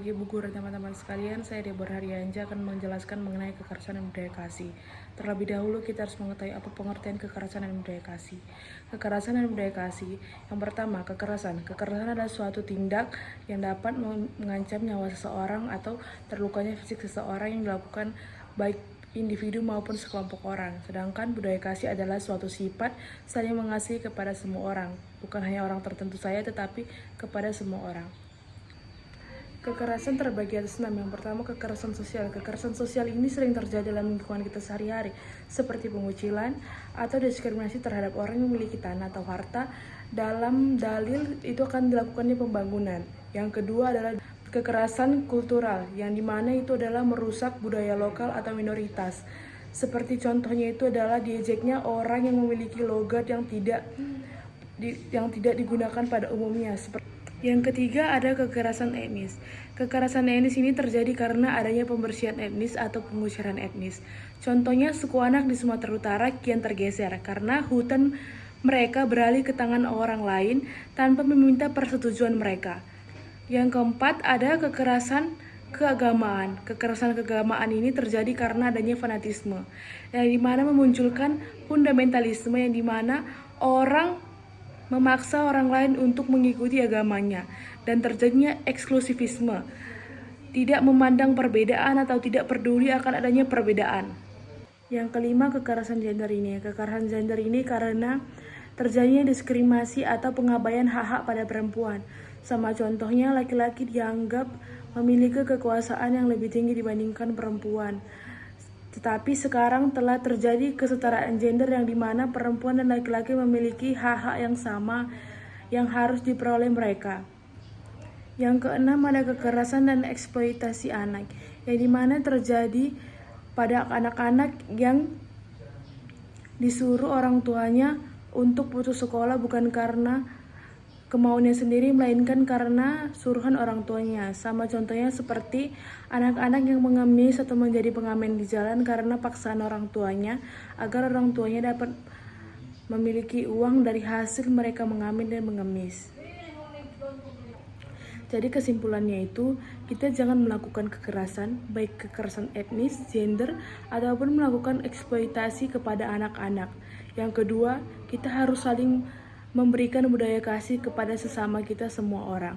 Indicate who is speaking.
Speaker 1: pagi Bu Guru dan teman-teman sekalian, saya Deborah Harianja akan menjelaskan mengenai kekerasan dan budaya kasih. Terlebih dahulu kita harus mengetahui apa pengertian kekerasan dan budaya kasih. Kekerasan dan budaya kasih, yang pertama kekerasan. Kekerasan adalah suatu tindak yang dapat mengancam nyawa seseorang atau terlukanya fisik seseorang yang dilakukan baik individu maupun sekelompok orang. Sedangkan budaya kasih adalah suatu sifat saling mengasihi kepada semua orang, bukan hanya orang tertentu saja tetapi kepada semua orang. Kekerasan terbagi atas 6. Yang pertama, kekerasan sosial. Kekerasan sosial ini sering terjadi dalam lingkungan kita sehari-hari, seperti pengucilan atau diskriminasi terhadap orang yang memiliki tanah atau harta. Dalam dalil itu akan dilakukannya pembangunan. Yang kedua adalah kekerasan kultural, yang dimana itu adalah merusak budaya lokal atau minoritas. Seperti contohnya itu adalah diejeknya orang yang memiliki logat yang tidak digunakan pada umumnya. Yang ketiga ada kekerasan etnis. Kekerasan etnis ini terjadi karena adanya pembersihan etnis atau pengusiran etnis. Contohnya suku Anak di Sumatera Utara kian tergeser karena hutan mereka beralih ke tangan orang lain tanpa meminta persetujuan mereka. Yang keempat ada kekerasan keagamaan. Kekerasan keagamaan ini terjadi karena adanya fanatisme, yang dimana memunculkan fundamentalisme, yang dimana orang memaksa orang lain untuk mengikuti agamanya, dan terjadinya eksklusivisme, tidak memandang perbedaan atau tidak peduli akan adanya perbedaan. Yang kelima, kekerasan gender ini. Kekerasan gender ini karena terjadinya diskriminasi atau pengabaian hak-hak pada perempuan. Sama contohnya, laki-laki dianggap memiliki kekuasaan yang lebih tinggi dibandingkan perempuan. Tetapi sekarang telah terjadi kesetaraan gender, yang dimana perempuan dan laki-laki memiliki hak-hak yang sama yang harus diperoleh mereka. Yang keenam ada kekerasan dan eksploitasi anak, yang dimana terjadi pada anak-anak yang disuruh orang tuanya untuk putus sekolah bukan karena kemauannya sendiri, melainkan karena suruhan orang tuanya. Sama contohnya seperti anak-anak yang mengemis atau menjadi pengamen di jalan karena paksaan orang tuanya, agar orang tuanya dapat memiliki uang dari hasil mereka mengamen dan mengemis. Jadi kesimpulannya itu, kita jangan melakukan kekerasan, baik kekerasan etnis, gender, ataupun melakukan eksploitasi kepada anak-anak. Yang kedua, kita harus saling memberikan budaya kasih kepada sesama kita semua orang.